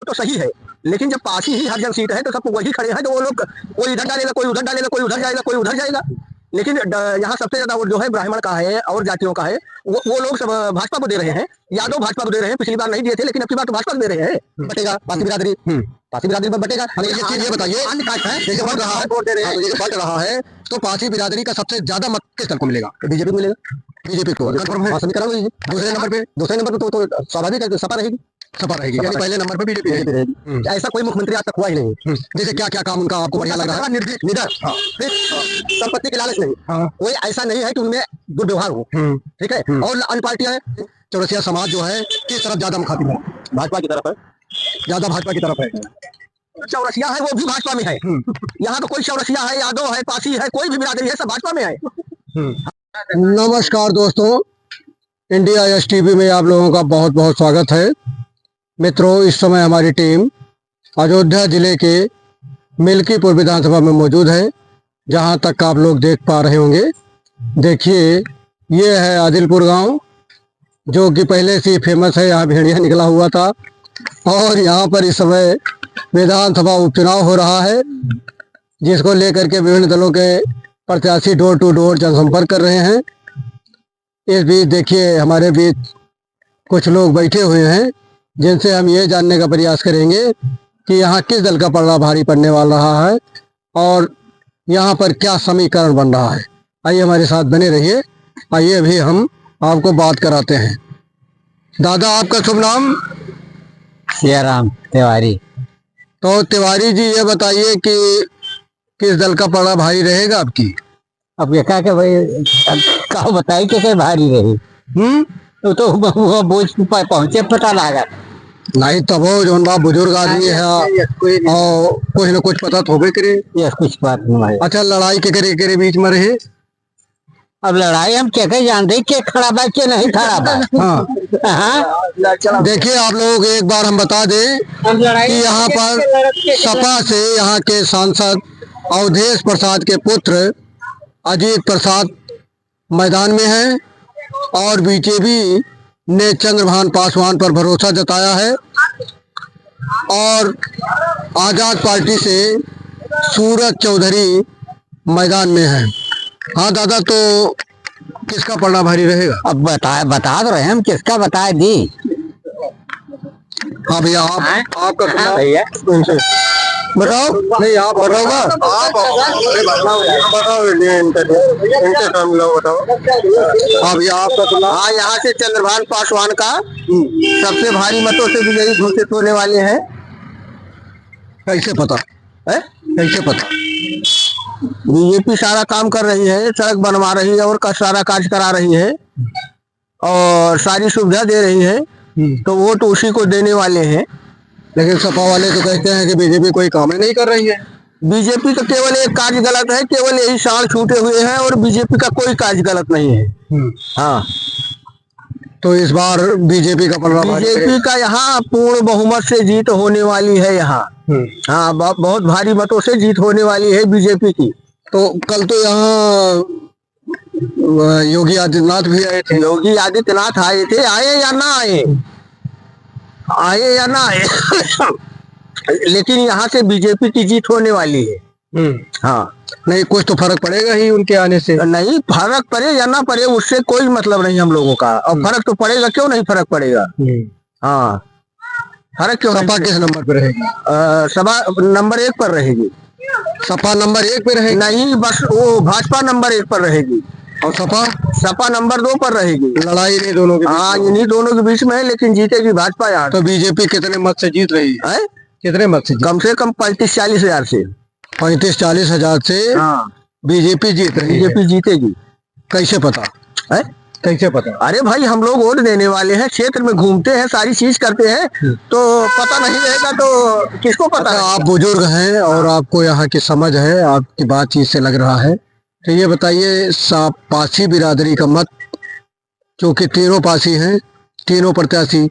तो सही है, लेकिन जब पासी ही हर जगह सीट है तो सब वही खड़े हैं, तो वो लोग कोई इधर डालेगा, कोई उधर डालेगा, कोई उधर जाएगा, कोई उधर जाएगा। लेकिन यहाँ सबसे ज्यादा वोट जो है ब्राह्मण का है और जातियों का है, वो लोग सब भाजपा को दे रहे हैं। यादव भाजपा को दे रहे हैं, पिछली बार नहीं दिए थे, लेकिन अब की बार तो भाजपा को दे रहे हैं। बटेगा पासी बिरादरी, पासी बिरादरी पर बटेगा। हमें ये चीज ये बताइए, जैसे बढ़ रहा है वोट दे रहे हैं, ये बढ़ रहा है तो पासी बिरादरी का सबसे ज्यादा मत किस दल को मिलेगा? बीजेपी को मिलेगा। बीजेपी को समीकरण। दूसरे नंबर पर तो स्वाभाविक है सपा रहेगी। सपा रहेगी, यानी पहले नंबर पर बीजेपी रहेगी। ऐसा कोई मुख्यमंत्री आज तक हुआ ही नहीं। जैसे क्या क्या काम उनका आपको बढ़िया लग रहा है? निडर, संपत्ति के लालच नहीं, कोई ऐसा नहीं है कि उनमें दुर्व्यवहार हो, ठीक है। और अन्य पार्टियां है, चौरसिया समाज जो है किस तरफ ज्यादा मुखातिब है? भाजपा की तरफ है, ज्यादा भाजपा की तरफ है। चौरसिया है वो भी भाजपा में है। यहाँ तो कोई चौरसिया है, यादव है, पासी है, कोई भी बिरादरी है, सब भाजपा में है। नमस्कार दोस्तों, इंडिया एस टीवी में आप लोगों का बहुत बहुत स्वागत है। मित्रों, इस समय हमारी टीम अयोध्या जिले के मिल्कीपुर विधानसभा में मौजूद है, जहां तक आप लोग देख पा रहे होंगे। देखिए, ये है आदिलपुर गांव, जो कि पहले से फेमस है। यहाँ भेड़िया निकला हुआ था और यहाँ पर इस समय विधानसभा उपचुनाव हो रहा है, जिसको लेकर के विभिन्न दलों के प्रत्याशी डोर टू डोर जनसंपर्क कर रहे हैं। इस बीच देखिए, हमारे बीच कुछ लोग बैठे हुए हैं, जिनसे हम ये जानने का प्रयास करेंगे कि यहाँ किस दल का पलड़ा भारी पड़ने वाला रहा है और यहाँ पर क्या समीकरण बन रहा है। आइए हमारे साथ बने रहिए। आइए अभी हम आपको बात कराते हैं। दादा, आपका शुभ नाम? सियाराम तिवारी। तो तिवारी जी, ये बताइए कि किस दल का पलड़ा भारी रहेगा आपकी? अब ये क्या भाई का बताई कैसे भारी रही? तो वो बोझ पहुंचे पता लगा नहीं, तब जो बुजुर्ग आदमी है और कुछ न कुछ पता तो करे। ये कुछ बात नहीं। अच्छा, लड़ाई के करे बीच में रहे? अब लड़ाई हम क्या जानते के खड़ा बा के नहीं खड़ा बा। हाँ, देखिए आप लोग, एक बार हम बता दें कि यहाँ पर सपा से यहाँ के सांसद अवधेश प्रसाद के पुत्र अजीत प्रसाद मैदान में हैं और बीजेपी ने चंद्रभान पासवान पर भरोसा जताया है और आजाद पार्टी से सूरज चौधरी मैदान में है। हाँ दादा, तो किसका पलड़ा भारी रहेगा? अब बता तो रहे हम, किसका बताए दी। हाँ भैया, आपका भैया बताओ। नहीं, आप बताओगा। हाँ भैया, आपका तो। हाँ, यहाँ से चंद्रभान पासवान का सबसे भारी मतों से विजयी घोषित होने वाले हैं। कैसे पता है? कैसे पता? बीजेपी सारा काम कर रही है, सड़क बनवा रही है और सारा कार्य करा रही है और सारी सुविधा दे रही है, तो वोट उसी को देने वाले हैं। लेकिन सपा वाले तो कहते हैं कि बीजेपी कोई काम ही नहीं कर रही है। बीजेपी तो केवल एक कार्य गलत है, केवल यही साड़ छूटे हुए हैं और बीजेपी का कोई कार्य गलत नहीं है। हाँ, तो इस बार बीजेपी का पलड़ा, बीजेपी का यहाँ पूर्ण बहुमत से जीत होने वाली है। यहाँ हाँ, बहुत भारी मतों से जीत होने वाली है बीजेपी की। तो कल तो यहाँ योगी आदित्यनाथ भी आए थे। योगी आदित्यनाथ आए थे, आए या ना आए, आए या ना आए लेकिन यहाँ से बीजेपी की जीत होने वाली है। हाँ, नहीं, कुछ तो फर्क पड़ेगा ही उनके आने से। नहीं, फर्क पड़े या ना पड़े उससे कोई मतलब नहीं हम लोगों का, और फर्क तो पड़ेगा, क्यों नहीं फर्क पड़ेगा। हाँ, फर्क क्यों? सपा किस नंबर पे रहेगी? सपा नंबर 1 पर रहेगी। सपा नंबर 1 पे रहेगी? नहीं, बस वो भाजपा नंबर 1 पर रहेगी और सपा नंबर 2 पर रहेगी। लड़ाई इन्हीं दोनों के? हाँ, इन्हीं दोनों के बीच में है, लेकिन जीतेगी भाजपा यहाँ। तो बीजेपी कितने मत से जीत रही है? कितने मत से? कम से कम 35-40 हजार से। 35-40 हजार से बीजेपी जीत रही है। बीजेपी जीतेगी। कैसे पता है? कैसे पता? अरे भाई, हम लोग वोट देने वाले हैं, क्षेत्र में घूमते हैं, सारी चीज करते हैं, तो पता नहीं रहेगा तो किसको पता। अच्छा, आप बुजुर्ग हैं और आपको यहाँ की समझ है, आपकी बातचीत से लग रहा है। तो ये बताइए, पासी बिरादरी का मत, चूंकि तीनों पासी हैं, तीनों प्रत्याशी,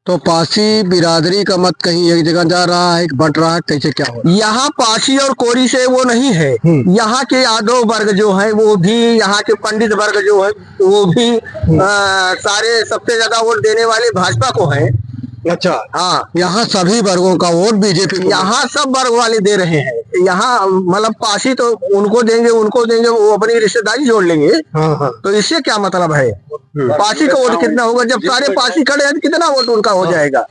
तो पासी बिरादरी का मत कहीं एक जगह जा रहा है, बंट रहा है, कैसे क्या हो? यहाँ पासी और कोरी से वो नहीं है। यहाँ के यादव वर्ग जो है वो भी, यहाँ के पंडित वर्ग जो है वो भी सारे सबसे ज्यादा वोट देने वाले भाजपा को है। अच्छा, हाँ, यहाँ सभी वर्गों का वोट बीजेपी को। यहाँ सब वर्ग वाले दे रहे हैं। यहाँ मतलब पासी तो उनको देंगे वो अपनी रिश्तेदारी जोड़ लेंगे। हाँ हाँ। तो इससे क्या मतलब है? पासी का वोट कितना होगा? जब सारे पासी खड़े हैं तो कितना वोट उनका हो जाएगा?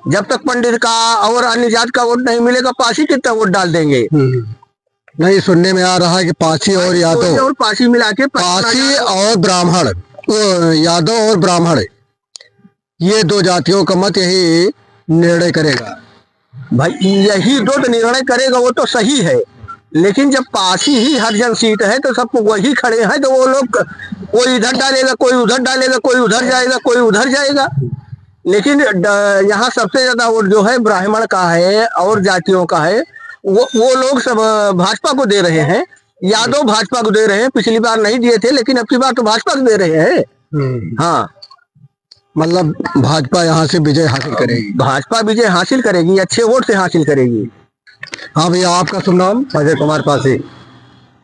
जब तक पंडित का और अन्य जात का वोट नहीं मिलेगा, पासी कितना वोट डाल देंगे? नहीं, सुनने में आ रहा है कि पासी और यादव और पासी मिला के पासी और ब्राह्मण, यादव और ब्राह्मण, ये दो जातियों का मत यही निर्णय करेगा। भाई यही दो तो निर्णय करेगा, वो तो सही है। लेकिन जब पासी ही हर जन सीट है तो सब वही खड़े हैं, तो वो लोग कोई इधर डालेगा, कोई उधर डालेगा, कोई उधर जाएगा, कोई उधर जाएगा। लेकिन यहाँ सबसे ज्यादा वोट जो है ब्राह्मण का है और जातियों का है। वो लोग सब भाजपा को दे रहे हैं। यादव भाजपा को दे रहे हैं। पिछली बार नहीं दिए थे, लेकिन अब की बार तो भाजपा को दे रहे हैं। हाँ, मतलब भाजपा यहाँ से विजय हासिल करेगी। भाजपा विजय हासिल करेगी, अच्छे वोट से हासिल करेगी। हाँ भैया, आपका शुभ नाम? अजय कुमार पासी।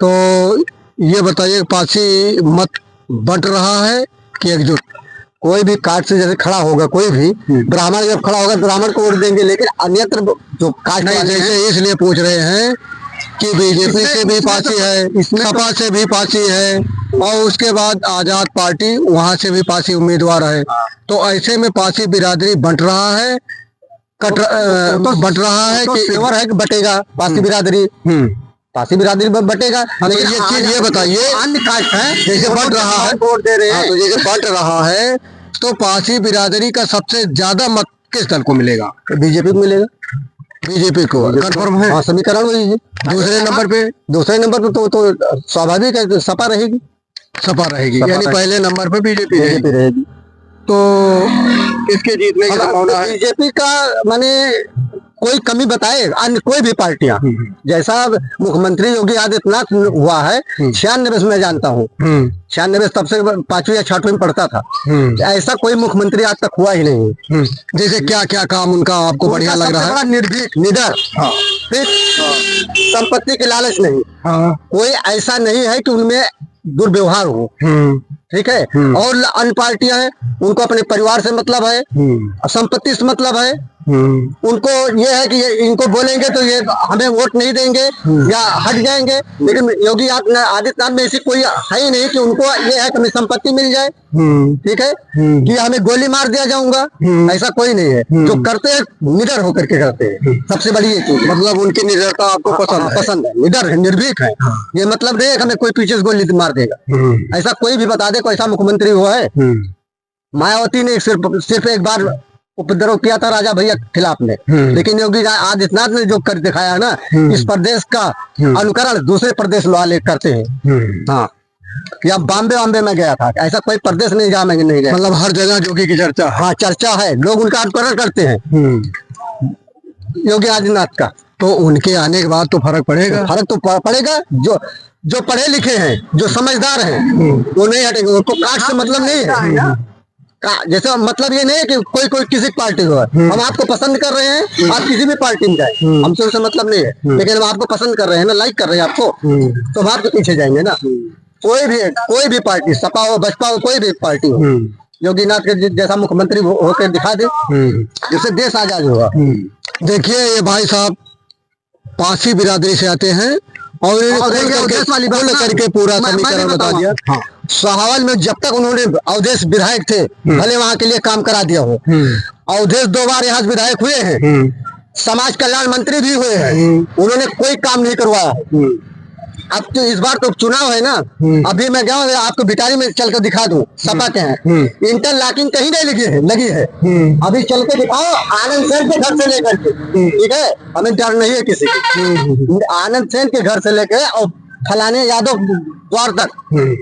तो ये बताइए, पासी मत बंट रहा है कि एकजुट? कोई भी कास्ट से जैसे खड़ा होगा, कोई भी ब्राह्मण जब खड़ा होगा ब्राह्मण को वोट देंगे, लेकिन अन्यत्र जो कास्ट नहीं, जैसे इसलिए पूछ रहे हैं कि बीजेपी से भी पासी है, सपा से भी पासी है, और उसके बाद आजाद पार्टी वहां से भी पासी उम्मीदवार है। तो ऐसे में पासी बिरादरी बंट रहा है, बंट रहा है तो कि सेवर है कि बटेगा पासी बिरादरी? पासी बिरादरी बटेगा। लेकिन ये चीज ये बताइए, अन्य कास्ट है जैसे बंट रहा है, वोट दे रहे हैं, तो जैसे बंट रहा है, तो पासी बिरादरी का सबसे ज्यादा मत किस दल को मिलेगा? बीजेपी को मिलेगा। बीजेपी को कंफर्म है? हाँ, समीकरण वही है। दूसरे नंबर पे तो स्वाभाविक है सपा रहेगी। सपा रहेगी, यानी पहले नंबर पे बीजेपी रहेगी। तो किसके जीतने की संभावना है? बीजेपी का माने कोई कमी बताए अन्य कोई भी पार्टियां, जैसा मुख्यमंत्री योगी आदित्यनाथ हुआ है 96 से मैं जानता हूँ, 96 तब से 5वीं या 6वीं में पढ़ता था, ऐसा कोई मुख्यमंत्री आज तक हुआ ही नहीं। जैसे क्या क्या काम उनका आपको बढ़िया लग रहा है? निर्भीक, निडर, संपत्ति के लालच नहीं। कोई ऐसा नहीं है कि उनमें दुर्व्यवहार हो। ठीक है। और अन्य पार्टियां हैं, उनको अपने परिवार से मतलब है, संपत्ति से मतलब है। उनको ये है कि इनको बोलेंगे तो ये हमें वोट नहीं देंगे या हट जाएंगे। लेकिन योगी आदित्यनाथ में ऐसी कोई है ही नहीं कि उनको ये है कि हमें संपत्ति मिल जाए, ठीक है, कि हमें गोली मार दिया जाऊंगा, ऐसा कोई नहीं है। जो करते हैं निडर होकर के करते हैं, सबसे बड़ी ये चीज। मतलब उनकी निडरता आपको पसंद है, निडर है, निर्भीक है। ये मतलब नहीं है कि हमें कोई पीछे से गोली मार देगा, ऐसा कोई भी बता दे कोई ऐसा मुख्यमंत्री हुआ है। मायावती ने सिर्फ एक बार उपद्रव किया था राजा भैया के खिलाफ में, लेकिन योगी आदित्यनाथ ने जो कर दिखाया ना, इस प्रदेश का अनुकरण दूसरे प्रदेश वाले करते हैं। हाँ, या बॉम्बे में गया था, ऐसा कोई प्रदेश नहीं जहाँ नहीं गया। मतलब हर जगह योगी की चर्चा। हाँ, चर्चा है, लोग उनका अनुकरण करते हैं योगी आदित्यनाथ का। तो उनके आने के बाद तो फर्क पड़ेगा। फर्क तो पड़ेगा। जो पढ़े लिखे हैं, जो समझदार हैं, वो नहीं हटेंगे। उनको कास्ट से मतलब नहीं है। जैसे मतलब ये नहीं है कि कोई किसी पार्टी को, हम आपको पसंद कर रहे हैं, आप किसी भी पार्टी में जाए, हमसे उससे मतलब नहीं है। लेकिन हम आपको पसंद कर रहे हैं ना, लाइक कर रहे हैं आपको, तो हम आपके पीछे जाएंगे ना। कोई भी पार्टी, सपा हो, बसपा हो, कोई भी पार्टी हो, योगीनाथ के जैसा मुख्यमंत्री होकर दिखा दे, जिससे देश आजाद होगा। देखिए ये भाई साहब पासी बिरादरी से आते हैं और करके पूरा समीकरण बता दिया। सहावल में जब तक उन्होंने अवधेश विधायक थे, भले वहां के लिए काम करा दिया हो, अवधेश 2 बार यहाँ विधायक हुए हैं, समाज कल्याण मंत्री भी हुए हैं, उन्होंने कोई काम नहीं करवाया। अब तो इस बार तो चुनाव है ना, अभी मैं गया आपको भिटारी में चल कर दिखा दूं, सपा के हैं, इंटरलॉकिंग कहीं नहीं लगी है। अभी चल के दिखाओ, आनंद सेन के घर से लेकर के, ठीक है, हमें डर नहीं है किसी की। आनंद सेन के घर से लेकर और फलाने यादव द्वार तक,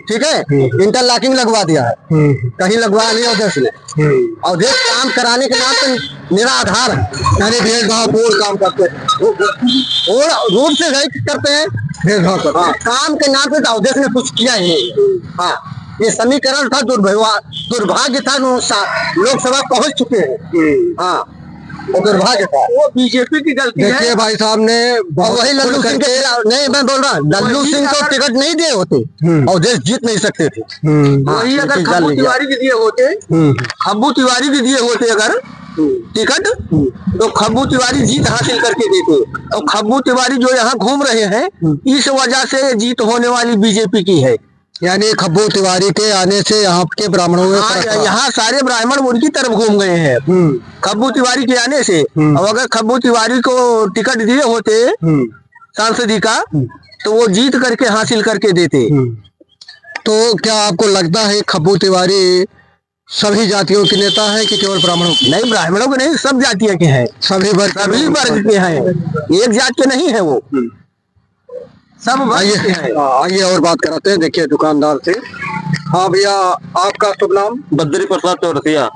ठीक है, इंटरलॉकिंग लगवा दिया है, कहीं लगवाया नहीं अवधेश ने। अवधेश काम कराने के नाम पे निराधार है, यानी भेदभावपूर्ण काम करते हैं, और रूप से करते हैं भेदभाव। हाँ, काम के नाम पे अवधेश ने कुछ किया ही नहीं। हाँ, ये समीकरण था, दुर्भाग्य था, लोकसभा पहुंच चुके हैं। हाँ, वो दुर्भाग्य था। वो बीजेपी की गलती है। देखिए भाई साहब ने और वही लल्लू सिंह के नहीं, मैं बोल रहा लल्लू सिंह को टिकट नहीं दिए होते और देश जीत नहीं सकते थे। वही अगर खब्बू तिवारी के दिए होते, खब्बू तिवारी के दिए होते अगर टिकट, तो खब्बू तिवारी जीत हासिल करके देते। और खब्बू तिवारी जो यहाँ घूम रहे हैं, इस वजह से जीत होने वाली बीजेपी की है। यानी खब्बू तिवारी के आने से यहाँ के ब्राह्मणों में फर्क पड़ा। यहाँ सारे ब्राह्मण उनकी तरफ घूम गए हैं खब्बू तिवारी के आने से। और अगर खब्बू तिवारी को टिकट दिए होते सांसदी का, तो वो जीत करके हासिल करके देते। तो क्या आपको लगता है खब्बू तिवारी सभी जातियों के नेता है कि केवल ब्राह्मणों के? नहीं, ब्राह्मणों के नहीं, सब जातियों के हैं, सभी वर्ग के हैं, एक जात के नहीं है वो, सब वर्ग के हैं। आइए और बात कराते हैं। देखिए दुकानदार से। हाँ भैया, आपका शुभ नाम? बद्री प्रसाद चौरसिया।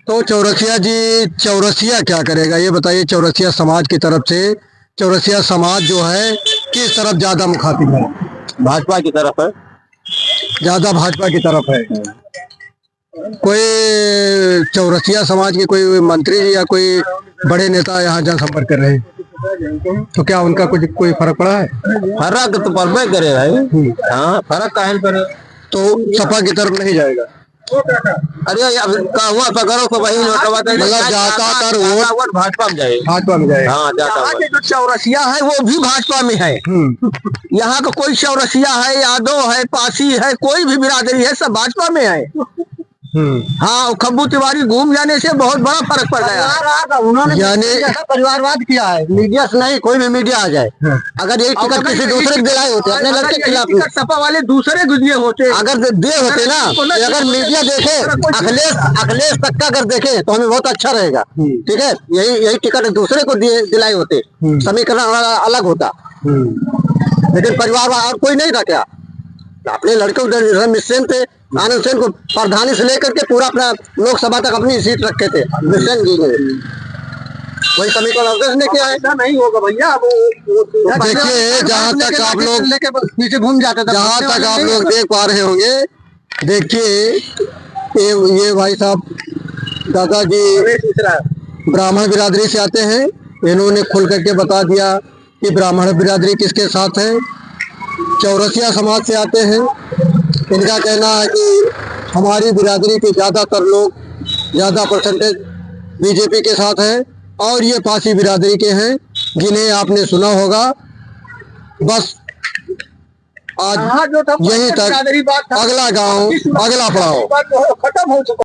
तो चौरसिया जी, चौरसिया क्या करेगा ये बताइए। चौरसिया समाज की तरफ से, चौरसिया समाज जो है किस तरफ ज्यादा मुखातिब है? भाजपा की तरफ है, ज्यादा भाजपा की तरफ है। कोई चौरसिया समाज के कोई मंत्री जी या कोई बड़े नेता यहाँ जनसंपर्क कर रहे हैं, तो क्या उनका कुछ कोई फर्क पड़ा है? फर्क तो पड़बे करे भाई। हाँ, फर्क काहे करे। तो सपा की तरफ नहीं जाएगा? अरे अब हुआ पकड़ो तो वही मतलब ज्यादातर वोट भाजपा में जाए। भाजपा में जाएगा। हाँ, यहाँ के जो चौरसिया है वो भी भाजपा में है। यहाँ का कोई चौरसिया है, यादव है, पासी है, कोई भी बिरादरी है, सब भाजपा में है। हाँ, खब्बू तिवारी घूम जाने से बहुत बड़ा फर्क पड़ गया। उन्होंने यानी परिवारवाद किया है। मीडिया से नहीं, कोई भी मीडिया आ जाए, अगर एक टिकट किसी दूसरे को दिलाए होते, अपने लड़के के खिलाफ, सपा वाले दूसरे को दिए होते, अगर दिए होते ना, अगर मीडिया देखे, अखिलेश तक का अगर देखे तो हमें बहुत अच्छा रहेगा। ठीक है, यही टिकट दूसरे को दिलाए होते, समीकरण अलग होता। लेकिन परिवारवाद और कोई नहीं था क्या? अपने लड़के उधर मिश्रण थे, आनंद सेन को प्रधानी से लेकर के पूरा अपना लोकसभा तक अपनी सीट रखे थे मिश्रण जी ने। वही समीकरण अवधेश ने किया है। नहीं होगा भैया। देखिए, जहाँ तक आप लोग पीछे घूम जाते थे, जहाँ तक आप लोग देख पा रहे होंगे, देखिए ये भाई साहब दादाजी ब्राह्मण बिरादरी से आते हैं। इन्होंने खुल करके बता दिया कि ब्राह्मण बिरादरी किसके साथ है। चौरसिया समाज से आते हैं। इनका कहना है कि हमारी बिरादरी के ज्यादातर लोग, ज्यादा परसेंटेज बीजेपी के साथ है, और ये पासी बिरादरी के हैं जिन्हें आपने सुना होगा। बस आज यहीं तक, अगला गांव अगला पड़ाव। खत्म हो चुका।